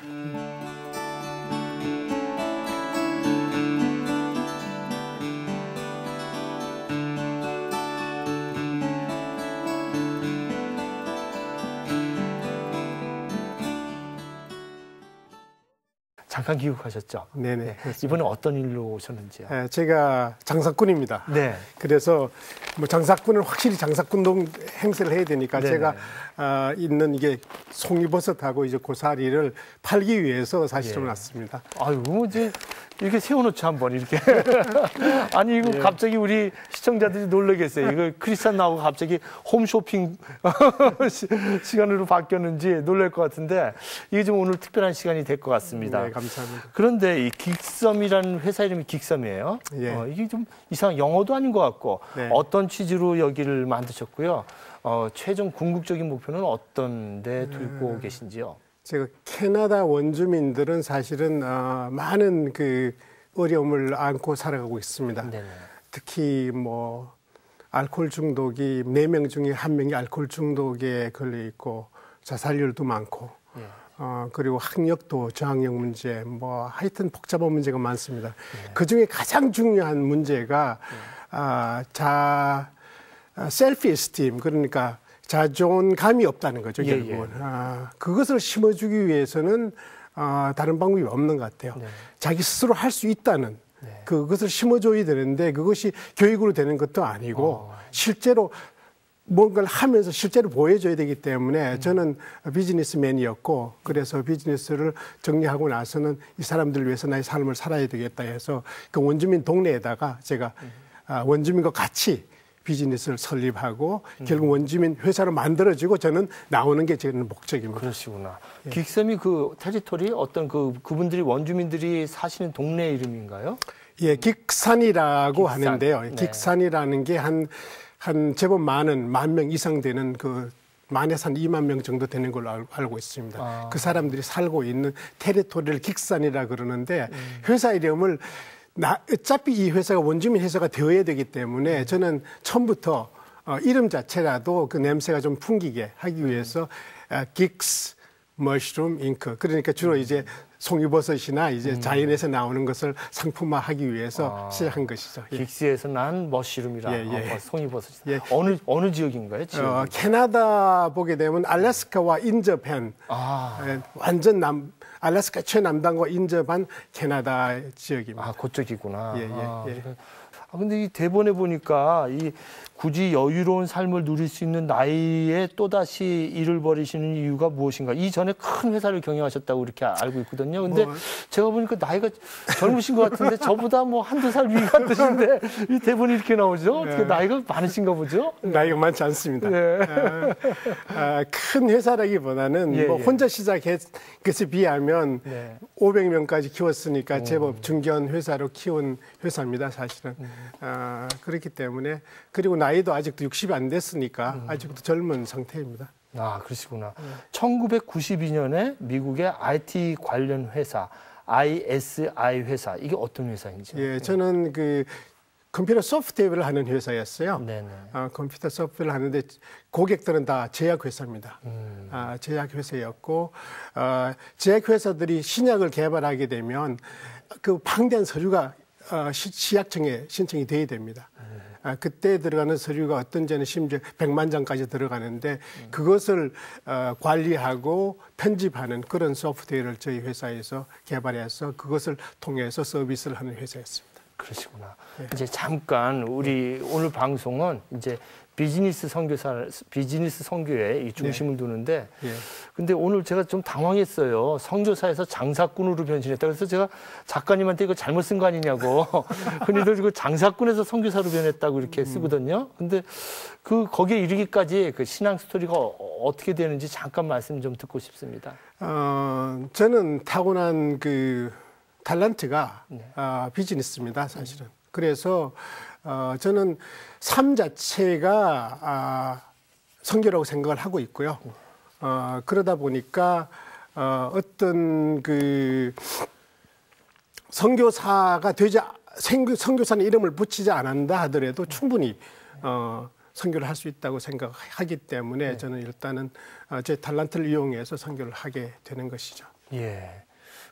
잠깐 귀국하셨죠? 네네. 이번에 어떤 일로 오셨는지요? 네, 제가 장사꾼입니다. 네. 그래서 뭐 장사꾼은 확실히 장사꾼 행세를 해야 되니까 네네. 제가 있는 이게 송이버섯하고 이제 고사리를 팔기 위해서 사실 좀 왔습니다. 아유, 이제 이렇게 세워놓지 한번 이렇게. 아니 이거 갑자기 우리 시청자들이 놀라겠어요. 이거 크리스찬 나오고 갑자기 홈쇼핑 시간으로 바뀌었는지 놀랄 것 같은데, 이게 좀 오늘 특별한 시간이 될 것 같습니다. 네, 감사합니다. 그런데 이 긱섬이라는 회사 이름이 긱섬이에요. 이게 좀 이상 영어도 아닌 것 같고, 어떤 취지로 여기를 만드셨고요. 최종 궁극적인 목표는 어떤 데 두고 계신지요? 제가 캐나다 원주민들은 사실은 많은 그 어려움을 안고 살아가고 있습니다. 네네. 특히 뭐 알코올 중독이 4명 중에 1명이 알코올 중독에 걸려 있고 자살률도 많고 그리고 학력도 저학력 문제 뭐 하여튼 복잡한 문제가 많습니다. 그중에 가장 중요한 문제가 셀프 에스팀, 그러니까 자존감이 없다는 거죠, 예, 결국은. 그것을 심어주기 위해서는 다른 방법이 없는 것 같아요. 네. 자기 스스로 할 수 있다는 네. 그것을 심어줘야 되는데 그것이 교육으로 되는 것도 아니고 실제로 뭔가를 하면서 실제로 보여줘야 되기 때문에 저는 비즈니스맨이었고 그래서 비즈니스를 정리하고 나서는 이 사람들을 위해서 나의 삶을 살아야 되겠다 해서 그 원주민 동네에다가 제가 원주민과 같이 비즈니스를 설립하고 결국 원주민 회사로 만들어지고 저는 나오는 게 제 목적입니다. 그러시구나. 긱섬이 그 테리토리 어떤 그분들이 원주민들이 사시는 동네 이름인가요? 예, 긱산이라고 긱산. 하는데요. 네. 긱산이라는 게 한 제법 많은 10,000명 이상 되는 그 만에서 한 2만 명 정도 되는 걸로 알고 있습니다. 그 사람들이 살고 있는 테리토리를 긱산이라 그러는데 회사 이름을 어차피 이 회사가 원주민 회사가 되어야 되기 때문에 저는 처음부터 이름 자체라도 그 냄새가 좀 풍기게 하기 위해서 긱스 머쉬룸 잉크 그러니까 주로 이제 송이버섯이나 이제 자연에서 나오는 것을 상품화하기 위해서 시작한 것이죠. 긱스에서 난 머쉬룸이라 송이버섯이다. 예. 어느 지역인가요? 지역이? 캐나다 보게 되면 알래스카와 인접한 완전 알래스카 최남단과 인접한 캐나다 지역입니다. 그쪽이구나. 예. 근데 이 대본에 보니까 이 굳이 여유로운 삶을 누릴 수 있는 나이에 또다시 일을 벌이시는 이유가 무엇인가? 이전에 큰 회사를 경영하셨다고 이렇게 알고 있거든요. 근데 제가 보니까 나이가 젊으신 것 같은데 저보다 뭐 한두 살 위 같으신데 이 대본이 이렇게 나오죠? 어떻게 나이가 많으신가 보죠? 나이가 많지 않습니다. 큰 회사라기보다는 뭐 혼자 시작했 것에 비하면 500명까지 키웠으니까 제법 중견 회사로 키운 회사입니다, 사실은. 그렇기 때문에 그리고 나이도 아직도 60이 안 됐으니까 아직도 젊은 상태입니다. 그러시구나. 1992년에 미국의 IT 관련 회사 ISI 회사 이게 어떤 회사인지? 예, 저는 그 컴퓨터 소프트웨어를 하는 회사였어요. 네네. 컴퓨터 소프트웨어를 하는데 고객들은 다 제약회사입니다. 제약회사였고 제약회사들이 신약을 개발하게 되면 그 방대한 서류가 시약청에 신청이 돼야 됩니다. 그때 들어가는 서류가 어떤 데는 심지어 100만 장까지 들어가는데 그것을 관리하고 편집하는 그런 소프트웨어를 저희 회사에서 개발해서 그것을 통해서 서비스를 하는 회사였습니다. 그러시구나. 이제 잠깐 우리 오늘 방송은 이제 비즈니스 선교에 이 중심을 두는데 근데 오늘 제가 좀 당황했어요. 선교사에서 장사꾼으로 변신했다. 그래서 제가 작가님한테 이거 잘못 쓴 거 아니냐고. 흔히들 이거 장사꾼에서 선교사로 변했다고 이렇게 쓰거든요. 근데 거기에 이르기까지 그 신앙 스토리가 어떻게 되는지 잠깐 말씀 좀 듣고 싶습니다. 저는 타고난 그 탤런트가 비즈니스입니다, 사실은. 그래서 저는 삶 자체가 선교라고 생각을 하고 있고요. 그러다 보니까 어떤 그 선교사가 선교사는 이름을 붙이지 않는다 하더라도 충분히 선교를 할 수 있다고 생각하기 때문에 저는 일단은 제 탤런트를 이용해서 선교를 하게 되는 것이죠. 예.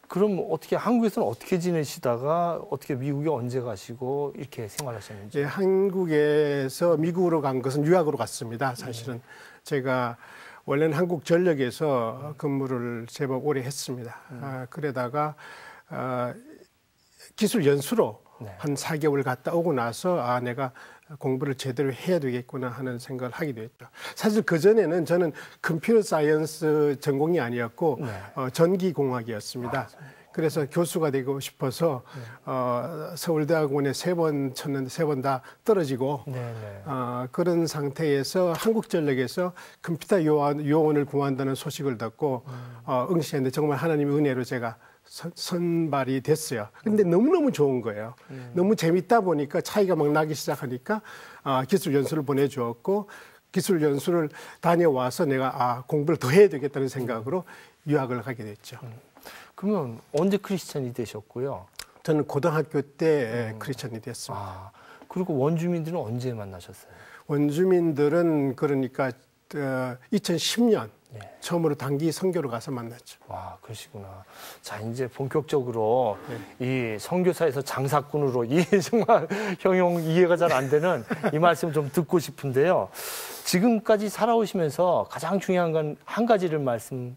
그럼 어떻게 한국에서는 어떻게 지내시다가 어떻게 미국에 언제 가시고 이렇게 생활하셨는지? 예, 한국에서 미국으로 간 것은 유학으로 갔습니다. 사실은 제가 원래는 한국전력에서 근무를 제법 오래 했습니다. 그러다가 기술 연수로 한 4개월 갔다 오고 나서 내가 공부를 제대로 해야 되겠구나 하는 생각을 하게 됐죠. 사실 그전에는 저는 컴퓨터 사이언스 전공이 아니었고 전기공학이었습니다. 그래서 교수가 되고 싶어서 서울대학원에 3번 쳤는데 3번 다 떨어지고 그런 상태에서 한국전력에서 컴퓨터 요원을 구한다는 소식을 듣고 응시했는데 정말 하나님의 은혜로 제가 선발이 됐어요. 근데 너무너무 좋은 거예요. 너무 재밌다 보니까 차이가 막 나기 시작하니까 기술 연수를 보내주었고 기술 연수를 다녀와서 내가 공부를 더 해야 되겠다는 생각으로 유학을 가게 됐죠. 그러면 언제 크리스찬이 되셨고요? 저는 고등학교 때 크리스찬이 됐습니다. 그리고 원주민들은 언제 만나셨어요? 원주민들은 그러니까 2010년 처음으로 단기 선교로 가서 만났죠. 와, 그러시구나. 자, 이제 본격적으로 이 선교사에서 장사꾼으로 이 정말 형용 이해가 잘 안 되는 이 말씀 좀 듣고 싶은데요. 지금까지 살아오시면서 가장 중요한 건 한 가지를 말씀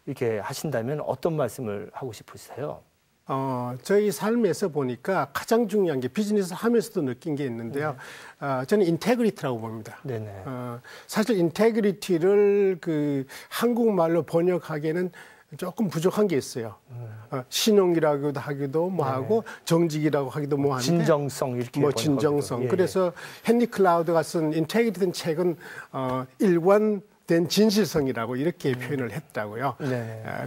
이렇게 하신다면 어떤 말씀을 하고 싶으세요? 저희 삶에서 보니까 가장 중요한 게 비즈니스 하면서도 느낀 게 있는데요. 저는 인테그리티라고 봅니다. 네네. 사실 인테그리티를 그 한국말로 번역하기에는 조금 부족한 게 있어요. 신용이라고도 하기도 뭐 하고 정직이라고 하기도 뭐 하는데 진정성 이렇게 뭐 진정성. 그래서 헨리 클라우드가 쓴 인테그리티는 책은 일관된 진실성이라고 이렇게 표현을 했다고요.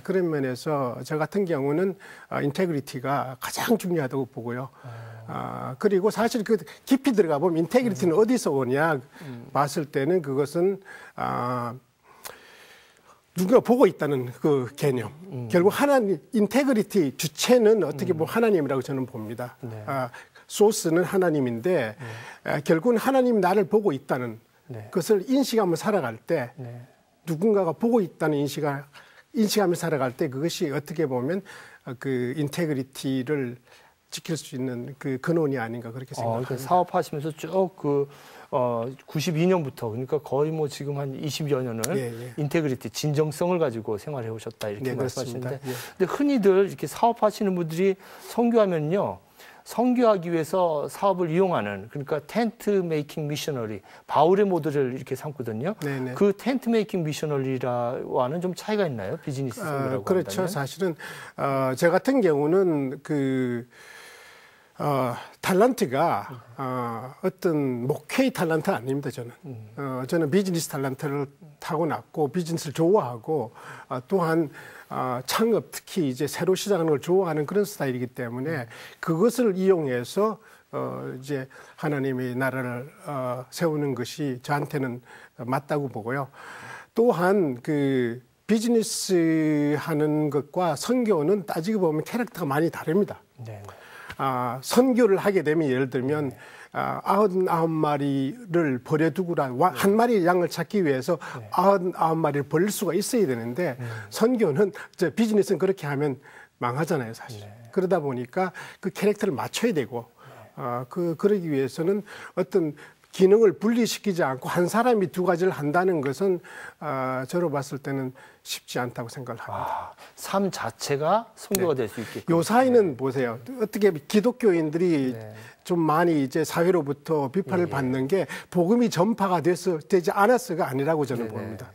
그런 면에서 저 같은 경우는 인테그리티가 가장 중요하다고 보고요. 그리고 사실 그 깊이 들어가 보면 인테그리티는 어디서 오냐 봤을 때는 그것은 누가 보고 있다는 그 개념. 결국 하나님, 인테그리티 주체는 어떻게 보면 하나님이라고 저는 봅니다. 소스는 하나님인데 결국은 하나님이 나를 보고 있다는 그것을 인식하며 살아갈 때 누군가가 보고 있다는 인식하며 살아갈 때 그것이 어떻게 보면 그 인테그리티를 지킬 수 있는 그 근원이 아닌가 그렇게 생각합니다. 사업하시면서 쭉 92년부터 그러니까 거의 뭐 지금 한 20여 년을 인테그리티, 진정성을 가지고 생활해 오셨다 이렇게 말씀하시는데 근데 흔히들 이렇게 사업하시는 분들이 선교하면요. 선교하기 위해서 사업을 이용하는 그러니까 텐트 메이킹 미셔너리 바울의 모델을 이렇게 삼거든요. 그 텐트 메이킹 미셔너리와는 좀 차이가 있나요? 비즈니스 선교라고 그렇죠. 한다면? 사실은 저 같은 경우는 탤런트가 어떤 목회의 탤런트 아닙니다. 저는 비즈니스 탤런트를 타고났고 비즈니스를 좋아하고 또한 창업 특히 이제 새로 시작하는 걸 좋아하는 그런 스타일이기 때문에 그것을 이용해서 이제 하나님의 나라를 세우는 것이 저한테는 맞다고 보고요. 또한 그 비즈니스 하는 것과 선교는 따지고 보면 캐릭터가 많이 다릅니다. 선교를 하게 되면 예를 들면 99마리를 버려두고라 한 마리의 양을 찾기 위해서 99마리를 버릴 수가 있어야 되는데 선교는 비즈니스는 그렇게 하면 망하잖아요, 사실. 그러다 보니까 그 캐릭터를 맞춰야 되고 그러기 위해서는 어떤 기능을 분리시키지 않고 한 사람이 두 가지를 한다는 것은 저로 봤을 때는 쉽지 않다고 생각을 합니다. 삶 자체가 선교가 될 수 있게끔. 요 사이는 보세요. 어떻게 기독교인들이 좀 많이 이제 사회로부터 비판을 받는 게 복음이 전파가 되지 않았어가 아니라고 저는 봅니다.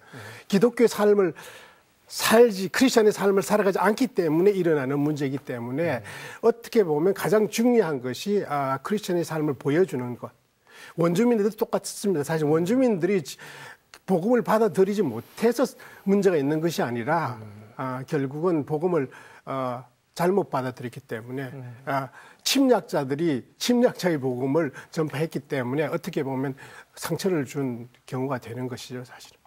기독교의 삶을 크리스천의 삶을 살아가지 않기 때문에 일어나는 문제이기 때문에 어떻게 보면 가장 중요한 것이 크리스천의 삶을 보여주는 것. 원주민들도 똑같습니다. 사실 원주민들이 복음을 받아들이지 못해서 문제가 있는 것이 아니라 결국은 복음을 잘못 받아들였기 때문에 침략자들이 침략자의 복음을 전파했기 때문에 어떻게 보면 상처를 준 경우가 되는 것이죠, 사실은.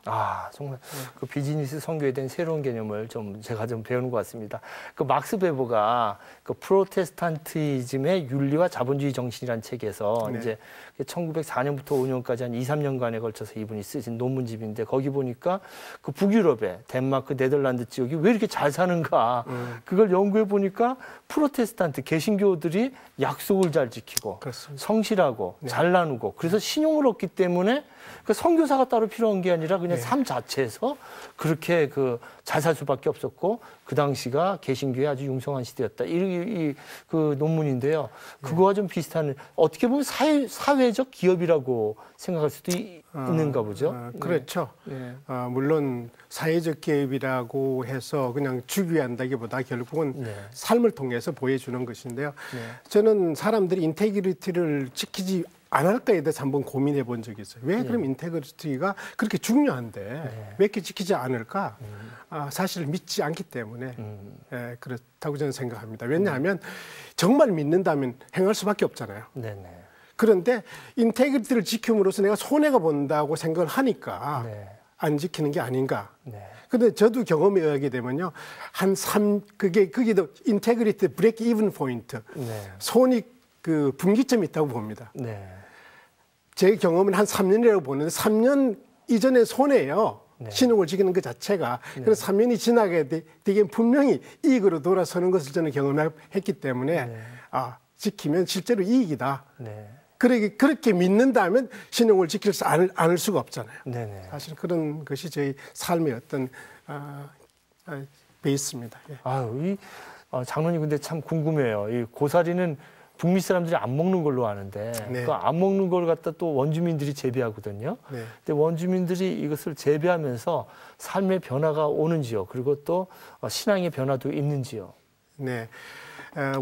정말 그 비즈니스 선교에 대한 새로운 개념을 제가 좀 배우는 것 같습니다. 그 막스 베버가 그 프로테스탄티즘의 윤리와 자본주의 정신이라는 책에서 이제 1904년부터 5년까지 한 2, 3년간에 걸쳐서 이분이 쓰신 논문집인데 거기 보니까 그 북유럽의 덴마크, 네덜란드 지역이 왜 이렇게 잘 사는가 그걸 연구해 보니까 프로테스탄트 개신교들이 약속을 잘 지키고 성실하고 잘 나누고 그래서 신용을 얻기 때문에 그 선교사가 따로 필요한 게 아니라 그냥 삶 자체에서 그렇게 잘 살 수밖에 없었고 그 당시가 개신교의 아주 융성한 시대였다. 그 논문인데요. 그거와 좀 비슷한 어떻게 보면 사회적 기업이라고 생각할 수도 있는가 보죠. 그렇죠. 물론 사회적 기업이라고 해서 그냥 주기한다기보다 결국은 삶을 통해서 보여주는 것인데요. 저는 사람들이 인테그리티를 지키지 안 할까에 대해서 한번 고민해 본 적이 있어요. 왜 그럼 인테그리티가 그렇게 중요한데 왜 이렇게 지키지 않을까? 사실 믿지 않기 때문에 그렇다고 저는 생각합니다. 왜냐하면 정말 믿는다면 행할 수밖에 없잖아요. 그런데 인테그리티를 지킴으로써 내가 손해가 본다고 생각을 하니까 안 지키는 게 아닌가. 근데 저도 경험에 의하게 되면요. 그게도 인테그리티 브레이크 이븐 포인트. 손이 분기점이 있다고 봅니다. 제 경험은 한 3년이라고 보는데 3년 이전에 손해예요. 네. 신용을 지키는 것 자체가. 네. 그래서 3년이 지나게 되긴 분명히 이익으로 돌아서는 것을 저는 경험했기 때문에 네. 지키면 실제로 이익이다. 네. 그렇게 믿는다면 신용을 지킬 수 않을 수가 없잖아요. 네네. 사실 그런 것이 저희 삶의 어떤 베이스입니다. 예. 장로님 근데 참 궁금해요. 이 고사리는 북미 사람들이 안 먹는 걸로 아는데 네. 그 안 먹는 걸 갖다 또 원주민들이 재배하거든요. 네. 근데 원주민들이 이것을 재배하면서 삶의 변화가 오는지요. 그리고 또 신앙의 변화도 있는지요. 네.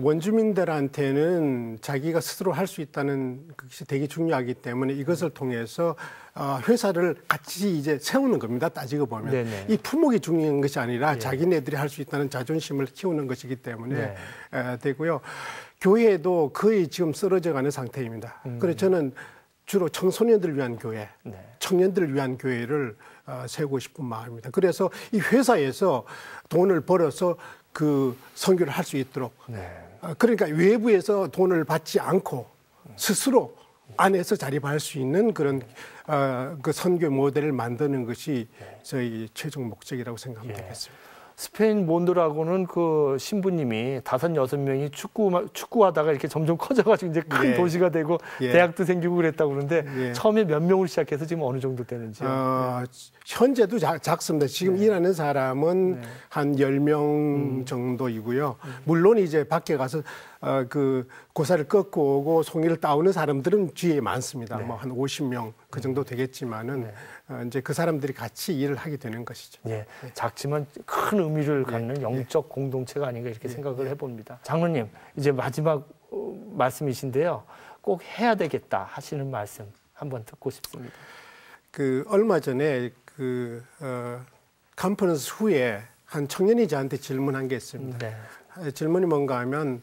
원주민들한테는 자기가 스스로 할 수 있다는 것이 되게 중요하기 때문에 이것을 통해서 회사를 같이 이제 세우는 겁니다. 따지고 보면. 네네. 이 품목이 중요한 것이 아니라 예. 자기네들이 할 수 있다는 자존심을 키우는 것이기 때문에 네. 되고요. 교회도 거의 지금 쓰러져가는 상태입니다. 그래서 저는 주로 청소년들을 위한 교회, 네. 청년들을 위한 교회를 세우고 싶은 마음입니다. 그래서 이 회사에서 돈을 벌어서 그 선교를 할 수 있도록 네. 그러니까 외부에서 돈을 받지 않고 스스로 안에서 자립할 수 있는 그런 그 선교 모델을 만드는 것이 저희 최종 목적이라고 생각하면 되겠습니다. 스페인 몬드라고는 그 신부님이 5-6명이 축구하다가 이렇게 점점 커져가지고 이제 큰 도시가 되고 대학도 생기고 그랬다고 그러는데 처음에 몇 명을 시작해서 지금 어느 정도 되는지요? 현재도 작습니다. 지금 일하는 사람은 한 10명 정도이고요. 물론 이제 밖에 가서 그 고사를 꺾고 오고 송이를 따오는 사람들은 뒤에 많습니다. 뭐 한 50명 그 정도 되겠지만은 이제 그 사람들이 같이 일을 하게 되는 것이죠. 작지만 큰 의미를 갖는 영적 공동체가 아닌가 이렇게 생각을 해봅니다. 장로님, 이제 마지막 말씀이신데요. 꼭 해야 되겠다 하시는 말씀 한번 듣고 싶습니다. 그 얼마 전에 컨퍼런스 후에 한 청년이 저한테 질문한 게 있습니다. 질문이 뭔가 하면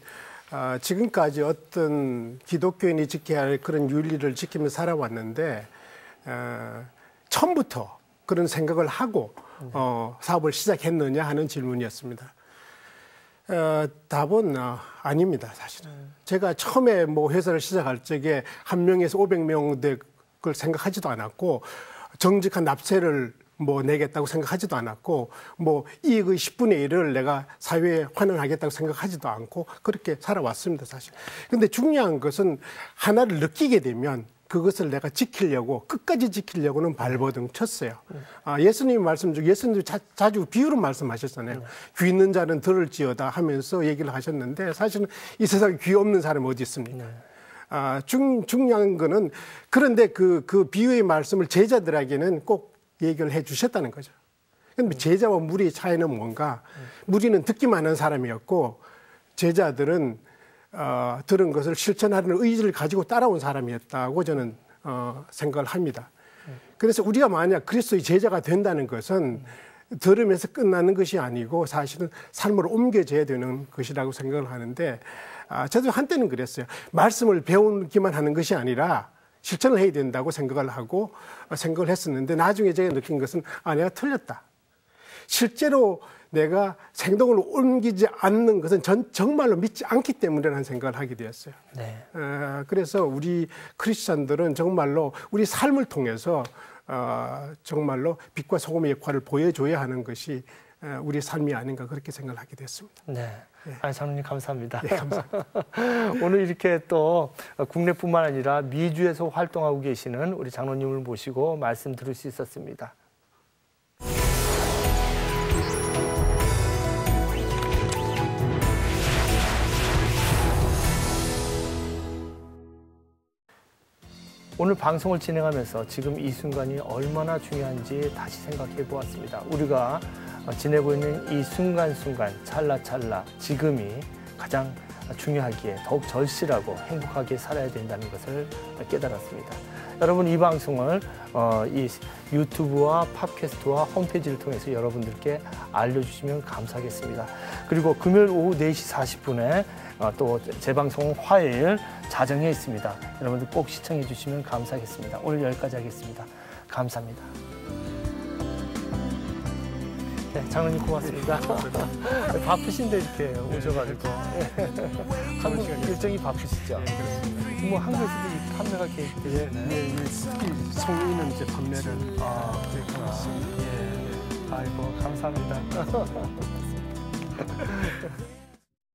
지금까지 어떤 기독교인이 지켜야 할 그런 윤리를 지키며 살아왔는데 처음부터 그런 생각을 하고 사업을 시작했느냐 하는 질문이었습니다. 답은 아닙니다, 사실은. 제가 처음에 뭐 회사를 시작할 적에 1명에서 500명 될 걸 생각하지도 않았고 정직한 납세를 뭐 내겠다고 생각하지도 않았고 뭐 이익의 10분의 1을 내가 사회에 환원하겠다고 생각하지도 않고 그렇게 살아왔습니다, 사실. 근데 중요한 것은 하나를 느끼게 되면 그것을 내가 지키려고 끝까지 지키려고는 발버둥 쳤어요. 예수님 말씀 중에 예수님도 자주 비유로 말씀하셨잖아요. 귀 있는 자는 들을지어다 하면서 얘기를 하셨는데 사실은 이 세상에 귀 없는 사람이 어디 있습니까? 중요한 거는 그런데 그 비유의 말씀을 제자들에게는 꼭 얘기를 해 주셨다는 거죠. 그런데 제자와 무리의 차이는 뭔가? 무리는 듣기만 하는 사람이었고 제자들은 들은 것을 실천하는 의지를 가지고 따라온 사람이었다고 저는 생각을 합니다. 그래서 우리가 만약 그리스도의 제자가 된다는 것은 들으면서 끝나는 것이 아니고 사실은 삶으로 옮겨져야 되는 것이라고 생각을 하는데 저도 한때는 그랬어요. 말씀을 배우기만 하는 것이 아니라 실천을 해야 된다고 생각을 했었는데 나중에 제가 느낀 것은 내가 틀렸다. 실제로 내가 행동을 옮기지 않는 것은 정말로 믿지 않기 때문이라는 생각을 하게 되었어요. 그래서 우리 크리스찬들은 정말로 우리 삶을 통해서 정말로 빛과 소금의 역할을 보여줘야 하는 것이 우리 삶이 아닌가 그렇게 생각을 하게 됐습니다. 장로님 감사합니다. 감사합니다. 오늘 이렇게 또 국내뿐만 아니라 미주에서 활동하고 계시는 우리 장로님을 모시고 말씀 들을 수 있었습니다. 오늘 방송을 진행하면서 지금 이 순간이 얼마나 중요한지 다시 생각해 보았습니다. 우리가 지내고 있는 이 순간순간 찰나찰나 지금이 가장 중요하기에 더욱 절실하고 행복하게 살아야 된다는 것을 깨달았습니다. 여러분 이 방송을 이 유튜브와 팟캐스트와 홈페이지를 통해서 여러분들께 알려주시면 감사하겠습니다. 그리고 금요일 오후 4시 40분에 또 재방송 화요일 자정에 있습니다. 여러분들 꼭 시청해 주시면 감사하겠습니다. 오늘 여기까지 하겠습니다. 감사합니다. 네, 장로님 고맙습니다. 바쁘신데 이렇게 오셔가지고 한국 일정이 바쁘시죠? 뭐 한국에서도 이 판매가 계획되는 특히 송이는 이제 판매를 아이고 감사합니다.